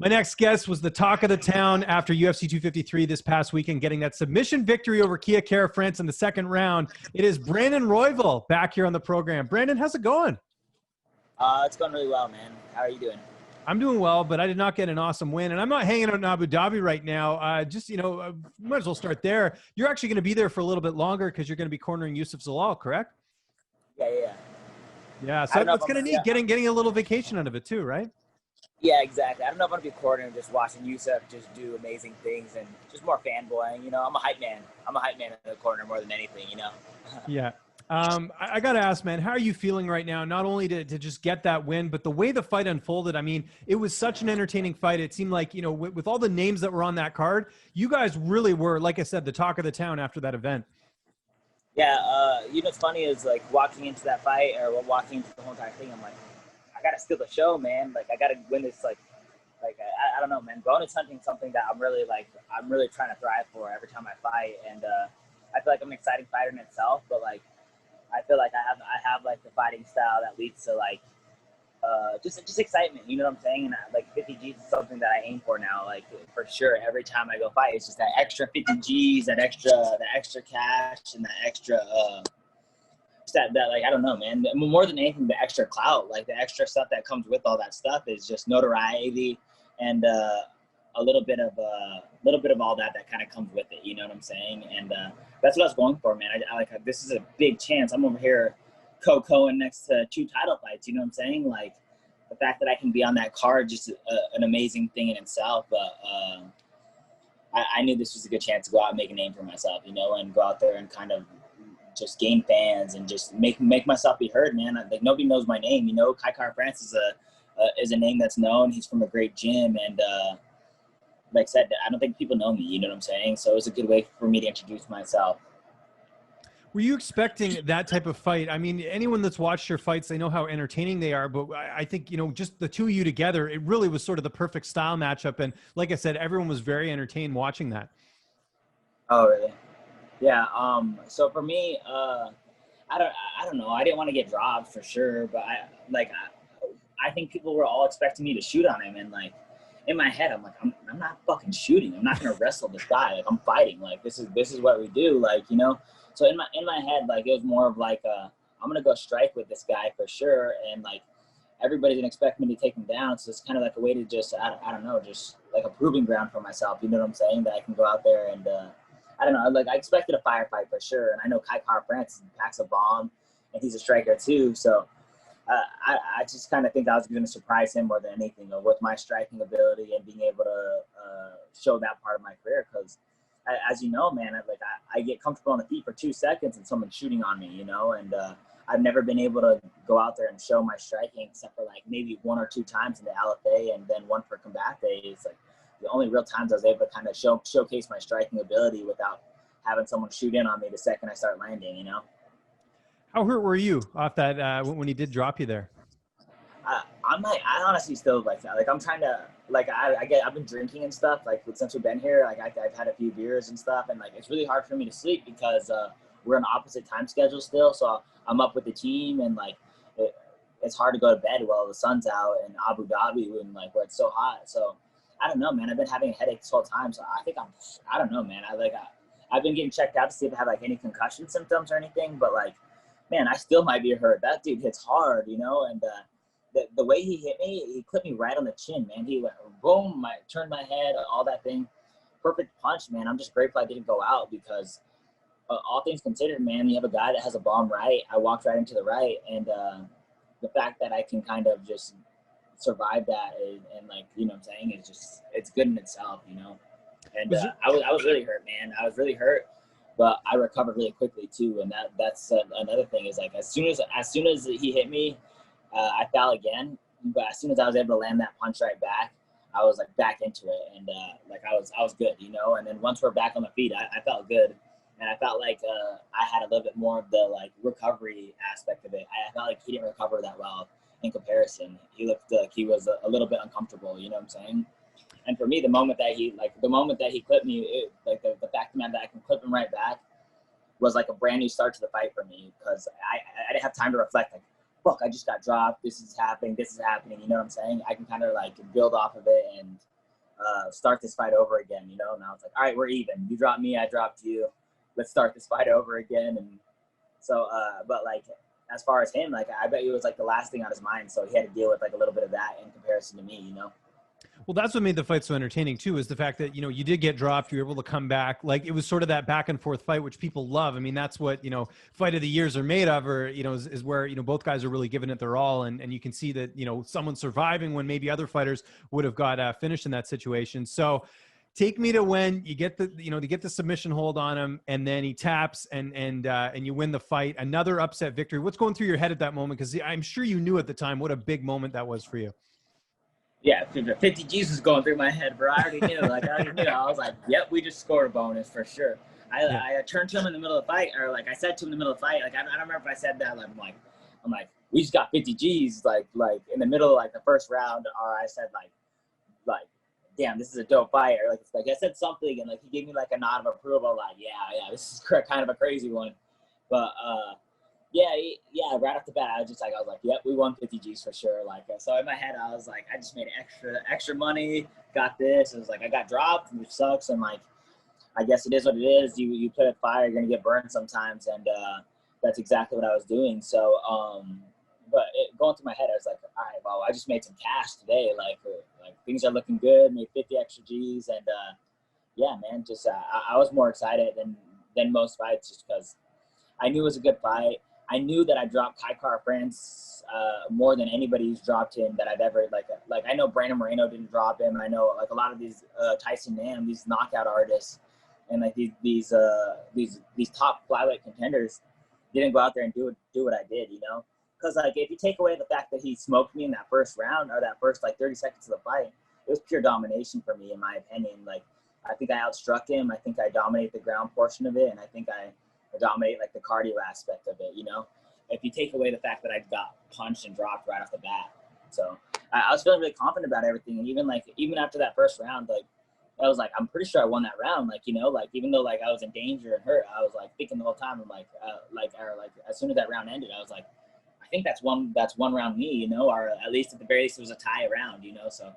My next guest was the talk of the town after UFC 253 this past weekend, getting that submission victory over Kia Kara France in the second round. It is Brandon Royval back here on the program. Brandon, how's it going? It's going really well, man. How are you doing? I'm doing well, but I did not get an awesome win, and I'm not hanging out in Abu Dhabi right now. Might as well start there. You're actually going to be there for a little bit longer because you're going to be cornering Yusuf Zalal, correct? Yeah. Yeah, so it's kind of neat getting a little vacation out of it too, right? Yeah, exactly. I don't know if I'm going to be coordinating just watching Yusuf just do amazing things and just more fanboying. You know, I'm a hype man. I'm a hype man in the corner more than anything, you know? Yeah. I got to ask, man, how are you feeling right now? Not only to just get that win, but the way the fight unfolded. I mean, it was such an entertaining fight. It seemed like, with all the names that were on that card, you guys really were, like I said, the talk of the town after that event. Yeah, what's funny is, like, walking into that fight or walking into the whole entire thing, I'm like, I got to steal the show, man. Like, I got to win this, I don't know, man. Bonus hunting something that I'm really trying to thrive for every time I fight. And I feel like I'm an exciting fighter in itself, but, like, I feel like I have like the fighting style that leads to like just excitement, you know what I'm saying? And like 50 G's is something that I aim for now, like for sure. Every time I go fight, it's just that extra 50 G's, that extra cash, and that extra that like I don't know, man. More than anything, the extra clout, like the extra stuff that comes with all that stuff is just notoriety and a little bit of all that kind of comes with it. You know what I'm saying? And that's what I was going for, man. I like this is a big chance. I'm over here co-ing next to 2 title fights. You know what I'm saying? Like the fact that I can be on that card, just an amazing thing in itself. But I knew this was a good chance to go out and make a name for myself, you know, and go out there and kind of just gain fans and just make myself be heard, man. Like nobody knows my name, you know. Kai Kara France is a name that's known. He's from a great gym, and like I said, I don't think people know me, you know what I'm saying? So it was a good way for me to introduce myself. Were you expecting that type of fight? I mean, anyone that's watched your fights, they know how entertaining they are, but I think, just the two of you together, it really was sort of the perfect style matchup. And like I said, everyone was very entertained watching that. Oh, really? Yeah. So for me, I don't know. I didn't want to get dropped for sure, but I think people were all expecting me to shoot on him, and like, in my head, I'm like, I'm not fucking shooting. I'm not gonna wrestle this guy. Like I'm fighting. Like this is what we do. Like, you know. So in my head, like it was more of like I'm gonna go strike with this guy for sure, and like everybody's gonna expect me to take him down. So it's kind of like a way to just I don't know, just like a proving ground for myself. You know what I'm saying? That I can go out there and I don't know. Like I expected a firefight for sure, and I know Kai Kara France packs a bomb, and he's a striker too. So. I just kind of think I was going to surprise him more than anything, with my striking ability and being able to show that part of my career. Because, as you know, man, I get comfortable on the feet for 2 seconds and someone's shooting on me, you know. And I've never been able to go out there and show my striking except for like maybe 1 or 2 times in the LFA and then one for Combate. It's like the only real times I was able to kind of showcase my striking ability without having someone shoot in on me the second I start landing, you know. How hurt were you off that when he did drop you there? I honestly still like that. Like I'm trying to I've been drinking and stuff like since we've been here. Like I've had a few beers and stuff, and like it's really hard for me to sleep because we're on opposite time schedules still. So I'm up with the team, and like it's hard to go to bed while the sun's out in Abu Dhabi and like where it's so hot. So I don't know, man. I've been having a headache this whole time. So I don't know, man. I've been getting checked out to see if I have like any concussion symptoms or anything, but like. Man, I still might be hurt. That dude hits hard, you know, and the way he hit me, he clipped me right on the chin, man. He went boom, turned my head, all that thing. Perfect punch, man. I'm just grateful I didn't go out because all things considered, man, you have a guy that has a bomb right. I walked right into the right, and the fact that I can kind of just survive that and like, you know what I'm saying, it's good in itself, you know. And I was really hurt, man. I was really hurt. But I recovered really quickly too, and that's another thing is like as soon as he hit me, I fell again. But as soon as I was able to land that punch right back, I was like back into it, and like I was good, you know. And then once we're back on the feet, I felt good, and I felt like I had a little bit more of the like recovery aspect of it. I felt like he didn't recover that well in comparison. He looked like he was a little bit uncomfortable, you know what I'm saying? And for me, the moment that he clipped me, the fact that I can clip him right back was like a brand new start to the fight for me because I didn't have time to reflect. Like, fuck, I just got dropped. This is happening. You know what I'm saying? I can kind of like build off of it and start this fight over again, you know? Now it's like, all right, we're even. You dropped me, I dropped you. Let's start this fight over again. And so, but like, as far as him, like, I bet it was like the last thing on his mind. So he had to deal with like a little bit of that in comparison to me, you know? Well, that's what made the fight so entertaining too, is the fact that, you know, you did get dropped, you were able to come back. Like, it was sort of that back and forth fight, which people love. I mean, that's what, you know, fight of the years are made of, or, you know, is where, you know, both guys are really giving it their all. And you can see that, you know, someone surviving when maybe other fighters would have got finished in that situation. So take me to when you get the, you know, to get the submission hold on him, and then he taps and you win the fight. Another upset victory. What's going through your head at that moment? Because I'm sure you knew at the time what a big moment that was for you. Yeah, 50 G's was going through my head, bro. I already knew. Like, I already knew. I was like, yep, we just scored a bonus for sure. Yeah. I turned to him in the middle of the fight, or like I said to him in the middle of the fight. Like, I don't remember if I said that. Like, I'm like, we just got 50 G's, like in the middle of like the first round, or I said like, damn, this is a dope fight, or like, it's like I said something, and like he gave me like a nod of approval, like, yeah, this is kind of a crazy one, but yeah, right off the bat, I was like, yep, we won 50 G's for sure. Like, so in my head, I was like, I just made extra money, got this. It was like, I got dropped, which sucks. And like, I guess it is what it is. You play with fire, you're going to get burned sometimes. And that's exactly what I was doing. So, but going through my head, I was like, all right, well, I just made some cash today. Like things are looking good, made 50 extra G's. And yeah, man, just, I was more excited than most fights, just because I knew it was a good fight. I knew that I dropped Kai France more than anybody who's dropped him that I've ever like. I know Brandon Moreno didn't drop him. I know like a lot of these Tyson Nam, these knockout artists, and like these top flyweight contenders didn't go out there and do what I did, you know. Because like if you take away the fact that he smoked me in that first round or that first like 30 seconds of the fight, it was pure domination for me, in my opinion. Like I think I outstruck him. I think I dominated the ground portion of it, and I think I dominate like the cardio aspect of it, you know, if you take away the fact that I got punched and dropped right off the bat. So I was feeling really confident about everything. And even after that first round, like I was like, I'm pretty sure I won that round. Like, you know, like even though like I was in danger and hurt, I was like thinking the whole time, I'm like as soon as that round ended, I was like, I think that's one round me, you know, or at least at the very least it was a tie round, you know. So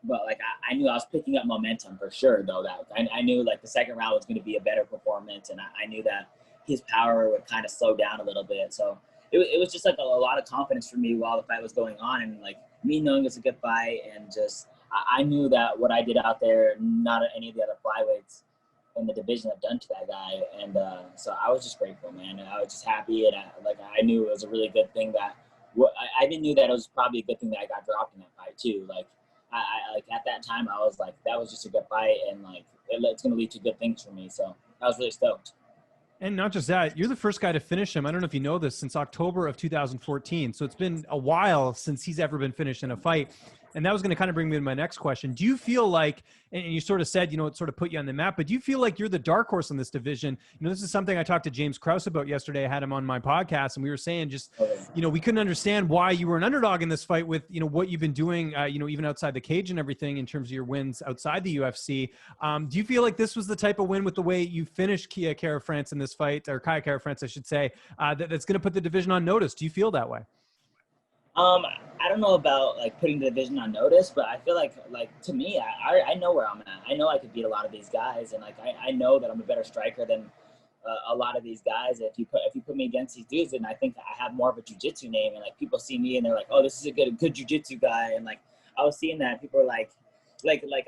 but like I knew I was picking up momentum for sure, though. That I knew like the second round was going to be a better performance, and I knew that his power would kind of slow down a little bit. So it was just like a lot of confidence for me while the fight was going on, and like me knowing it was a good fight, and just I knew that what I did out there, not any of the other flyweights in the division have done to that guy, and so I was just grateful, man. And I was just happy, and I knew it was a really good thing that I even knew that it was probably a good thing that I got dropped in that fight too, like. I like at that time I was like, that was just a good fight, and like it's going to lead to good things for me. So I was really stoked. And not just that, you're the first guy to finish him. I don't know if you know this, since October of 2014. So it's been a while since he's ever been finished in a fight. And that was going to kind of bring me to my next question. Do you feel like, and you sort of said, you know, it sort of put you on the map, but do you feel like you're the dark horse in this division? You know, this is something I talked to James Krause about yesterday. I had him on my podcast, and we were saying just, you know, we couldn't understand why you were an underdog in this fight with, you know, what you've been doing, you know, even outside the cage and everything in terms of your wins outside the UFC. Do you feel like this was the type of win with the way you finished Kai Kara France in this fight, or Kai Kara France, I should say, that's going to put the division on notice? Do you feel that way? I don't know about like putting the division on notice, but I feel like to me, I know where I'm at. I know I could beat a lot of these guys, and like I know that I'm a better striker than a lot of these guys. If you put me against these dudes, and I think I have more of a jiu-jitsu name, and like people see me and they're like, oh, this is a good jiu-jitsu guy, and like I was seeing that people were like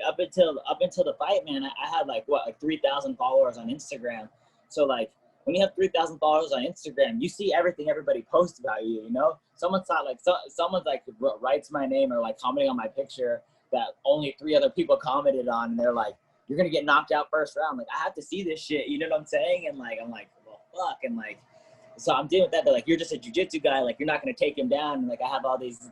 up until the fight, man, I had like 3,000 followers on Instagram. So like when you have 3,000 followers on Instagram, you see everything everybody posts about you, you know? Someone's like writes my name or like commenting on my picture that only 3 other people commented on, and they're like, you're going to get knocked out first round. Like, I have to see this shit, you know what I'm saying? And like, I'm like, well, fuck. And like, so I'm dealing with that. They're like, you're just a jiu-jitsu guy. Like, you're not going to take him down. And like, I have all these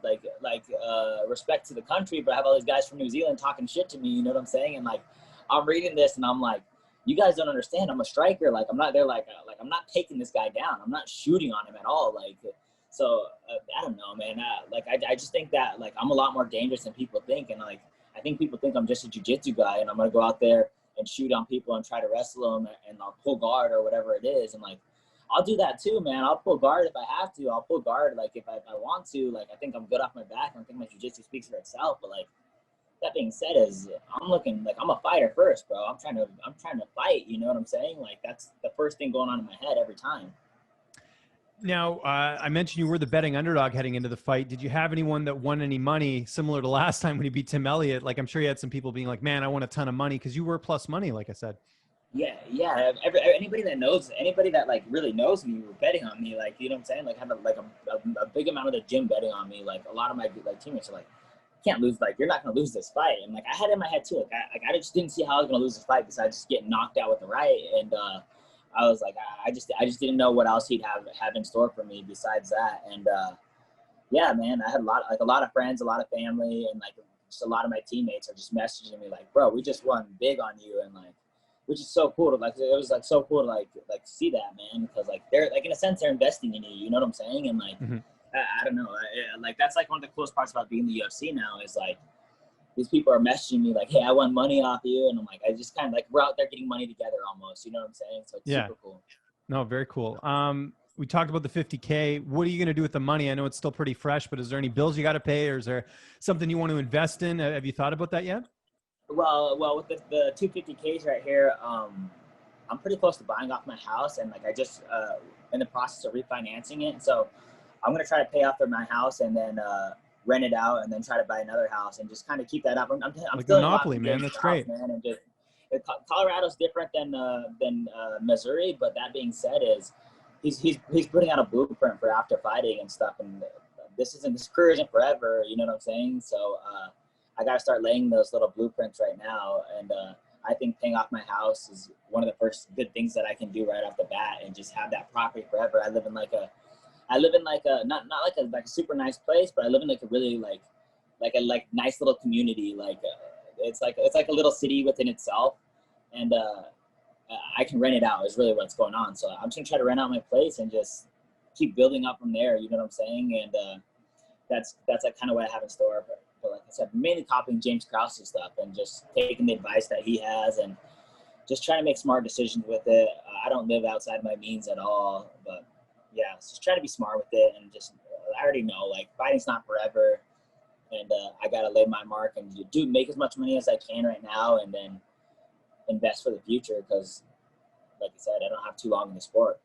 respect to the country, but I have all these guys from New Zealand talking shit to me, you know what I'm saying? And like, I'm reading this and I'm like, you guys don't understand. I'm a striker. Like, I'm not there. Like I'm not taking this guy down. I'm not shooting on him at all. Like, so I don't know, man. I just think that like I'm a lot more dangerous than people think. And like, I think people think I'm just a jiu-jitsu guy and I'm going to go out there and shoot on people and try to wrestle them and I'll pull guard or whatever it is. And like, I'll do that too, man. I'll pull guard if I have to. I'll pull guard like if I want to. Like I think I'm good off my back. I think my jiu-jitsu speaks for itself. But like that being said, is I'm looking like I'm a fighter first, bro. I'm trying to fight. You know what I'm saying? Like that's the first thing going on in my head every time. Now, I mentioned you were the betting underdog heading into the fight. Did you have anyone that won any money similar to last time when you beat Tim Elliott? Like, I'm sure you had some people being like, man, I won a ton of money, because you were plus money, like I said. Yeah. Anybody that knows, anybody that like really knows me, were betting on me. Like, you know what I'm saying? Like, had a big amount of the gym betting on me. Like, a lot of my like teammates are like, can't lose. Like, you're not gonna lose this fight. And like, I had it in my head too. Like, I just didn't see how I was gonna lose this fight besides just getting knocked out with the right. And I was like, I just didn't know what else he'd have in store for me besides that. And yeah, man, I had a lot of friends, a lot of family, and like just a lot of my teammates are just messaging me like, bro, we just won big on you, and like, which is so cool to like. It was like so cool to like see that, man, because like they're like in a sense they're investing in you. You know what I'm saying? And like I don't know, like that's like one of the coolest parts about being in the UFC now is like these people are messaging me like, hey, I won money off you. And I'm like, I just kind of like, we're out there getting money together almost, you know what I'm saying? So it's Yeah. super cool. No, very cool. We talked about the 50K. What are you going to do with the money? I know it's still pretty fresh, but is there any bills you got to pay, or is there something you want to invest in? Have you thought about that yet? Well, with the 250Ks right here, I'm pretty close to buying off my house, and like I just in the process of refinancing it. So I'm going to try to pay off my house and then rent it out and then try to buy another house and just kind of keep that up. I'm Like still Monopoly, man. That's great. Man, and just Colorado's different than Missouri, but that being said, is he's putting out a blueprint for after fighting and stuff, and this career isn't forever. You know what I'm saying? So I got to start laying those little blueprints right now, and I think paying off my house is one of the first good things that I can do right off the bat, and just have that property forever. I live in like a not like a super nice place, but I live in like a really like nice little community. Like it's like a little city within itself, and I can rent it out. Is really what's going on. So I'm just gonna try to rent out my place and just keep building up from there. You know what I'm saying? And that's like kind of what I have in store. But like I said, mainly copying James Krause's stuff and just taking the advice that he has and just trying to make smart decisions with it. I don't live outside my means at all, but yeah, just try to be smart with it, and just I already know like fighting's not forever, and I gotta lay my mark and make as much money as I can right now, and then invest for the future, because like I said, I don't have too long in the sport.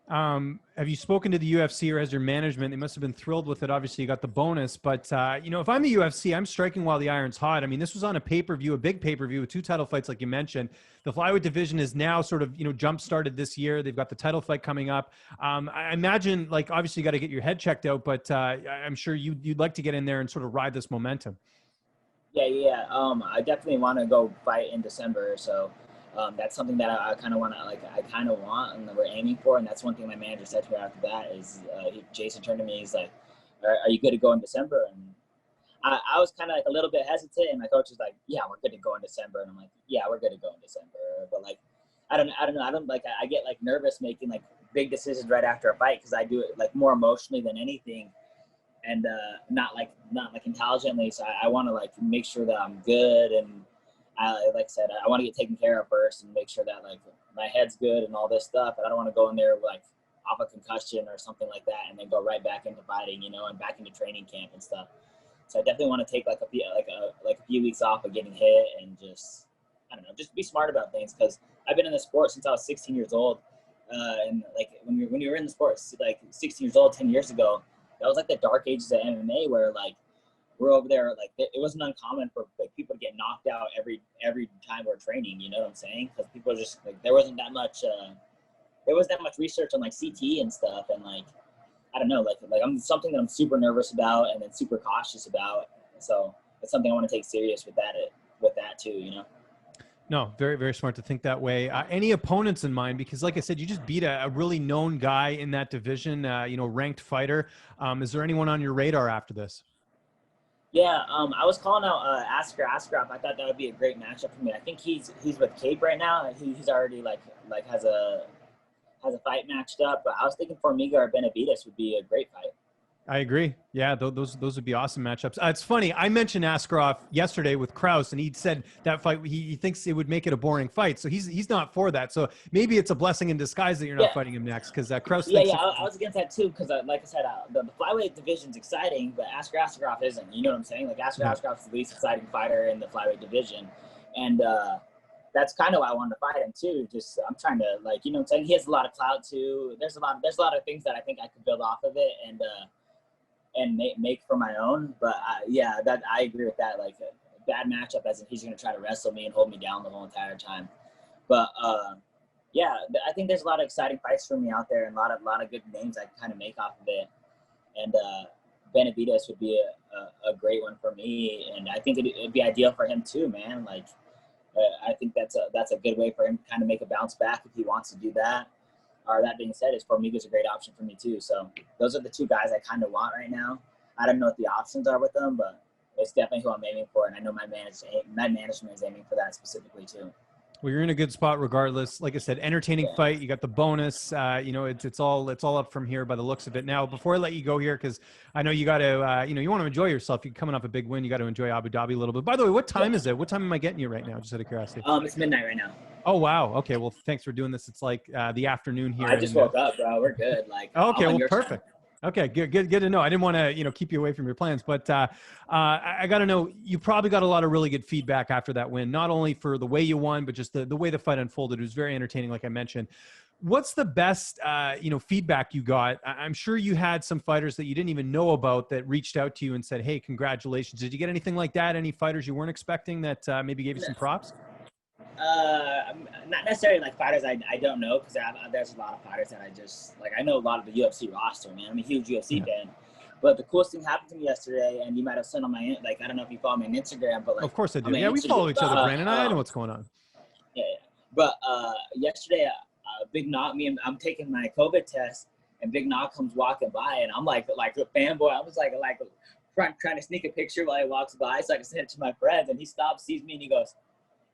Have you spoken to the UFC, or has your management? They must have been thrilled with it. Obviously, you got the bonus, but you know, if I'm the UFC, I'm striking while the iron's hot. I mean, this was on a pay-per-view, a big pay-per-view with 2 title fights, like you mentioned. The flyweight division is now sort of, you know, jump-started this year. They've got the title fight coming up. I imagine, like, obviously, you got to get your head checked out, but I'm sure you'd like to get in there and sort of ride this momentum. Yeah. I definitely want to go fight in December, so. That's something that I kind of want and that we're aiming for. And that's one thing my manager said to me after that is Jason turned to me, he's like, are you good to go in December? And I was kind of like a little bit hesitant, and my coach was like, yeah, we're good to go in December. And I'm like, yeah, we're good to go in December. But like, I don't know. I get like nervous making like big decisions right after a fight, because I do it like more emotionally than anything, and not like intelligently. So I want to like make sure that I'm good, and like I said, I want to get taken care of first and make sure that like my head's good and all this stuff. And I don't want to go in there like off a concussion or something like that, and then go right back into fighting, you know, and back into training camp and stuff. So I definitely want to take like a few weeks off of getting hit, and just, I don't know, just be smart about things, because I've been in the sport since I was 16 years old. And like when you were in the sport, like 16 years old, 10 years ago, that was like the dark ages of MMA, where like we're over there, like it wasn't uncommon for like people to get knocked out every time we're training. You know what I'm saying? Because people are just like, there wasn't that much research on like CT and stuff, and like I don't know, like I'm something that I'm super nervous about and then super cautious about. So it's something I want to take serious with that too. You know. No, very, very smart to think that way. Any opponents in mind? Because like I said, you just beat a really known guy in that division, you know, ranked fighter. Is there anyone on your radar after this? Yeah, I was calling out Asker Askarov. I thought that would be a great matchup for me. I think he's with Cape right now. He's already like has a fight matched up. But I was thinking Formiga or Benavidez would be a great fight. I agree. Yeah, those would be awesome matchups. It's funny. I mentioned Askarov yesterday with Kraus, and he said that fight he thinks it would make it a boring fight. So he's not for that. So maybe it's a blessing in disguise that you're not Yeah, fighting him next, because Kraus yeah, thinks yeah. he. I was against that too because, like I said, the flyweight division's exciting, but Askarov isn't. You know what I'm saying? Like Yeah. Askarov's the least exciting fighter in the flyweight division, and that's kind of why I wanted to fight him too. Just I'm trying to, like, you know what I'm saying? He has a lot of clout too. There's a lot of things that I think I could build off of it and make for my own. But yeah, that I agree with that. Like a bad matchup, as in he's going to try to wrestle me and hold me down the whole entire time. But yeah, I think there's a lot of exciting fights for me out there, and a lot of good names I can kind of make off of it. And Benavidez would be a great one for me, and I think it'd be ideal for him too, man. Like I think that's a good way for him to kind of make a bounce back if he wants to do that. Or that being said, is Formiga's a great option for me too. So those are the two guys I kind of want right now. I don't know what the options are with them, but it's definitely who I'm aiming for, and I know my management is aiming for that specifically too. Well, you're in a good spot regardless. Like I said, entertaining fight. You got the bonus. You know, it's all up from here by the looks of it. Now, before I let you go here, because I know you got to, you know, you want to enjoy yourself. You're coming off a big win. You got to enjoy Abu Dhabi a little bit. By the way, what time is it? What time am I getting you right now? Just out of curiosity. It's midnight right now. Oh wow. Okay. Well, thanks for doing this. It's like the afternoon here. I just woke up, bro. We're good. Like, oh, okay. Well, perfect. Time. Okay, good to know. I didn't want to, you know, keep you away from your plans, but I got to know, you probably got a lot of really good feedback after that win, not only for the way you won, but just the way the fight unfolded. It was very entertaining, like I mentioned. What's the best, you know, feedback you got? I'm sure you had some fighters that you didn't even know about that reached out to you and said, "Hey, congratulations." Did you get anything like that? Any fighters you weren't expecting that maybe gave you some props? Not necessarily like fighters I don't know, because there's a lot of fighters that I just like. I know a lot of the UFC roster, man. I'm a huge UFC fan. But the coolest thing happened to me yesterday, and you might have seen on my, like, I don't know if you follow me on Instagram, but like, of course I do. Yeah, we follow each other, Brandon. I know what's going on. Yeah. But yesterday, Big Knock, I'm taking my COVID test, and Big Knock comes walking by, and I'm like a fanboy. I was like trying to sneak a picture while he walks by so I can send it to my friends, and he stops, sees me, and he goes,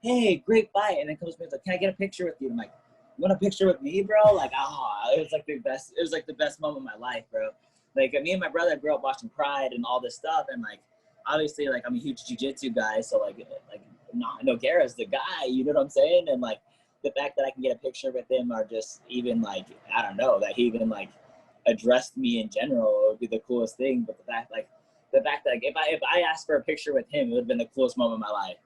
"Hey, great fight!" And then comes to me, he's like, "Can I get a picture with you?" I'm like, "You want a picture with me, bro?" Like, it was like the best. It was like the best moment of my life, bro. Like, me and my brother grew up watching Pride and all this stuff, and like, obviously, like, I'm a huge jiu-jitsu guy, so like Nogueira's the guy. You know what I'm saying? And like, the fact that I can get a picture with him, or just even like, I don't know, that he even like addressed me in general, would be the coolest thing. But the fact like if I asked for a picture with him, it would have been the coolest moment of my life.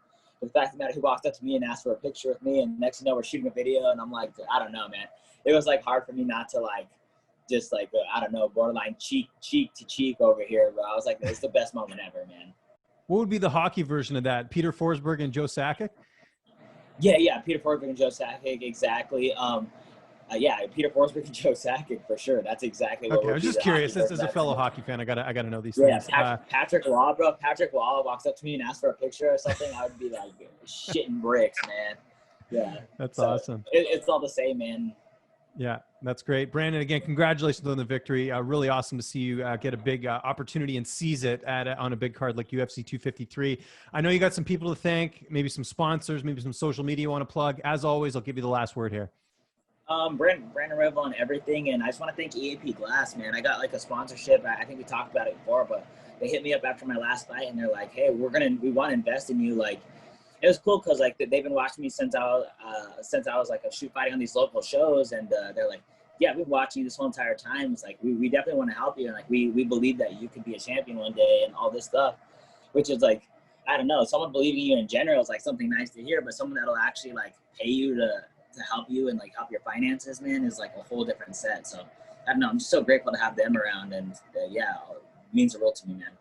The fact of the matter, he walked up to me and asked for a picture with me, and next thing you know, we're shooting a video, and I'm like, I don't know, man. It was like hard for me not to like, just like, I don't know, borderline cheek to cheek over here, bro. I was like, it's the best moment ever, man. What would be the hockey version of that? Peter Forsberg and Joe Sakic? Yeah, Peter Forsberg and Joe Sakic, exactly. Yeah, Peter Forsberg and Joe Sakic for sure. That's exactly what. Okay, I was just curious. As a fellow hockey fan, I gotta know these things. Patrick Law, bro. Patrick Law walks up to me and asks for a picture or something. I would be like shitting bricks, man. Yeah, that's awesome. It's all the same, man. Yeah, that's great. Brandon, again, congratulations on the victory. Really awesome to see you get a big opportunity and seize it on a big card like UFC 253. I know you got some people to thank, maybe some sponsors, maybe some social media you want to plug. As always, I'll give you the last word here. Brandon Royval on everything, and I just want to thank EAP Glass, man. I got like a sponsorship. I think we talked about it before, but they hit me up after my last fight, and they're like, "Hey, we want to invest in you." Like, it was cool because like they've been watching me since I was like a shoot fighting on these local shows, and they're like, "Yeah, we've been watching you this whole entire time. It's like we definitely want to help you, and like we believe that you could be a champion one day, and all this stuff," which is like, I don't know, someone believing in you in general is like something nice to hear, but someone that'll actually like pay you to help you and like help your finances, man, is like a whole different set. So I don't know, I'm just so grateful to have them around, and yeah, it means the world to me, man.